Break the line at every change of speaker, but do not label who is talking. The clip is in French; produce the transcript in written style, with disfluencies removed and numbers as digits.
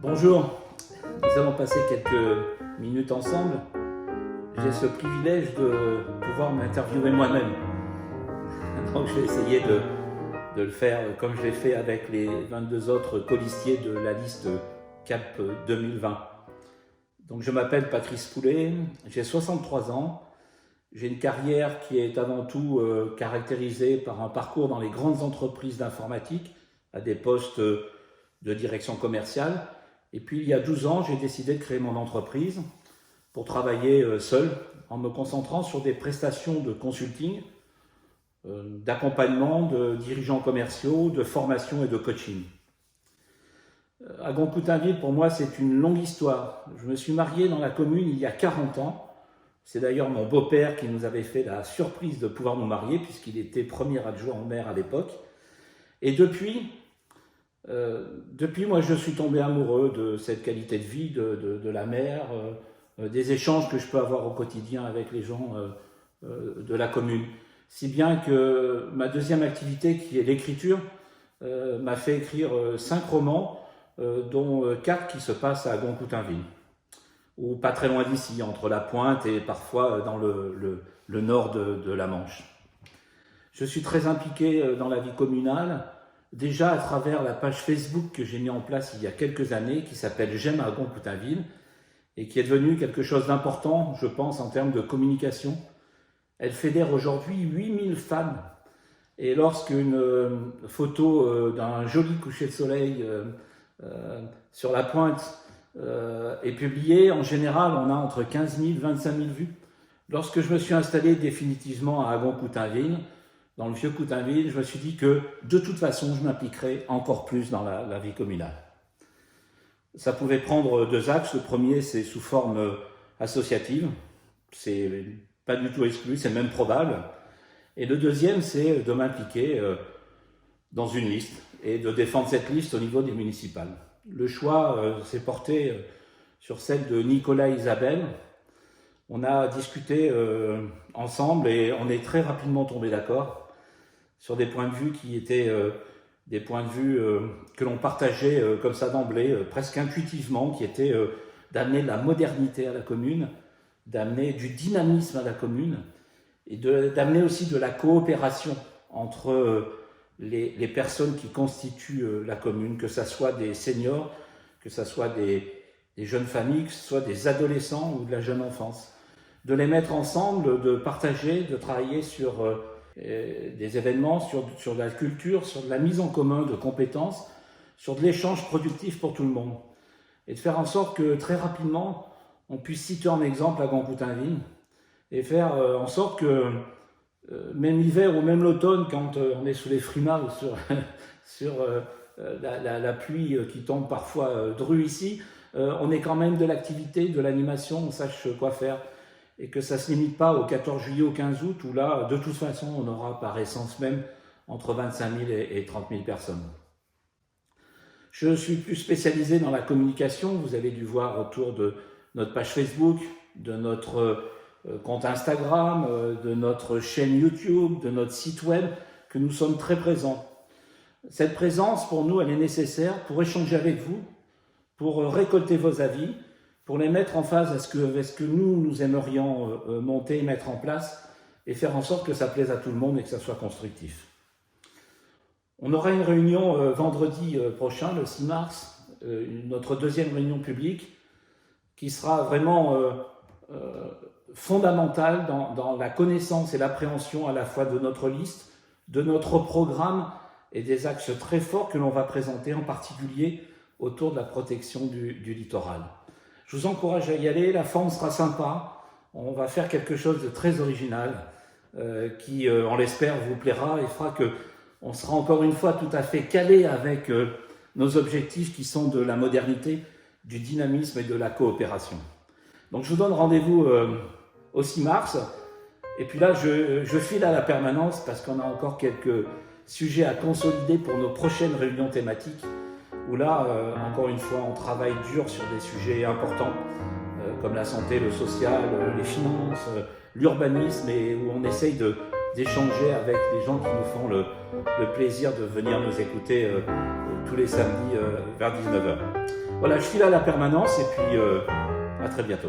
Bonjour, nous allons passer quelques minutes ensemble. J'ai ce privilège de pouvoir m'interviewer moi-même. Donc je vais essayer de le faire comme je l'ai fait avec les 22 autres colistiers de la liste CAP 2020. Donc je m'appelle Patrice Poulet, j'ai 63 ans. J'ai une carrière qui est avant tout caractérisée par un parcours dans les grandes entreprises d'informatique à des postes de direction commerciale. Et puis il y a 12 ans, j'ai décidé de créer mon entreprise pour travailler seul en me concentrant sur des prestations de consulting, d'accompagnement de dirigeants commerciaux, de formation et de coaching. À Goncoutainville, pour moi, c'est une longue histoire. Je me suis marié dans la commune il y a 40 ans. C'est d'ailleurs mon beau-père qui nous avait fait la surprise de pouvoir nous marier puisqu'il était premier adjoint au maire à l'époque. Et depuis, moi, je suis tombé amoureux de cette qualité de vie, de la mer, des échanges que je peux avoir au quotidien avec les gens de la commune. Si bien que ma deuxième activité, qui est l'écriture, m'a fait écrire 5 romans, dont 4 qui se passent à Goncoutainville, ou pas très loin d'ici, entre la Pointe et parfois dans le nord de la Manche. Je suis très impliqué dans la vie communale, déjà à travers la page Facebook que j'ai mis en place il y a quelques années, qui s'appelle J'aime à Goncoutainville, et qui est devenue quelque chose d'important, je pense, en termes de communication. Elle fédère aujourd'hui 8000 femmes. Et lorsqu'une photo d'un joli coucher de soleil sur la Pointe est publiée, en général, on a entre 15 000 et 25 000 vues. Lorsque je me suis installé définitivement à Goncoutainville, dans le vieux Coutainville, je me suis dit que de toute façon, je m'impliquerais encore plus dans la vie communale. Ça pouvait prendre 2 axes. Le premier, c'est sous forme associative. C'est pas du tout exclu, c'est même probable. Et le deuxième, c'est de m'impliquer dans une liste et de défendre cette liste au niveau des municipales. Le choix s'est porté sur celle de Nicolas et Isabelle. On a discuté ensemble et on est très rapidement tombé d'accord sur des points de vue qui étaient des points de vue que l'on partageait comme ça d'emblée, presque intuitivement, qui étaient d'amener de la modernité à la commune, d'amener du dynamisme à la commune et d'amener aussi de la coopération entre les personnes qui constituent la commune, que ce soit des seniors, que ce soit des jeunes familles, que ce soit des adolescents ou de la jeune enfance. De les mettre ensemble, de partager, de travailler sur des événements, sur de la culture, sur de la mise en commun de compétences, sur de l'échange productif pour tout le monde. Et de faire en sorte que très rapidement, on puisse citer en exemple à Goncoutainville et faire en sorte que même l'hiver ou même l'automne, quand on est sous les frimas ou sur la pluie qui tombe parfois drue ici, on ait quand même de l'activité, de l'animation, on sache quoi faire. Et que ça ne se limite pas au 14 juillet, au 15 août, où là, de toute façon, on aura par essence même entre 25 000 et 30 000 personnes. Je suis plus spécialisé dans la communication. Vous avez dû voir autour de notre page Facebook, de notre compte Instagram, de notre chaîne YouTube, de notre site web, que nous sommes très présents. Cette présence, pour nous, elle est nécessaire pour échanger avec vous, pour récolter vos avis, pour les mettre en phase avec ce que nous aimerions monter et mettre en place et faire en sorte que ça plaise à tout le monde et que ça soit constructif. On aura une réunion vendredi prochain, le 6 mars, notre deuxième réunion publique, qui sera vraiment fondamentale dans la connaissance et l'appréhension à la fois de notre liste, de notre programme et des axes très forts que l'on va présenter, en particulier autour de la protection du littoral. Je vous encourage à y aller, la forme sera sympa, on va faire quelque chose de très original qui, on l'espère, vous plaira et fera qu'on sera encore une fois tout à fait calé avec nos objectifs qui sont de la modernité, du dynamisme et de la coopération. Donc je vous donne rendez-vous au 6 mars et puis là je file à la permanence parce qu'on a encore quelques sujets à consolider pour nos prochaines réunions thématiques. Où là, encore une fois, on travaille dur sur des sujets importants, comme la santé, le social, les finances, l'urbanisme, et où on essaye d'échanger avec les gens qui nous font le plaisir de venir nous écouter tous les samedis vers 19 h. Voilà, je file à la permanence et puis à très bientôt.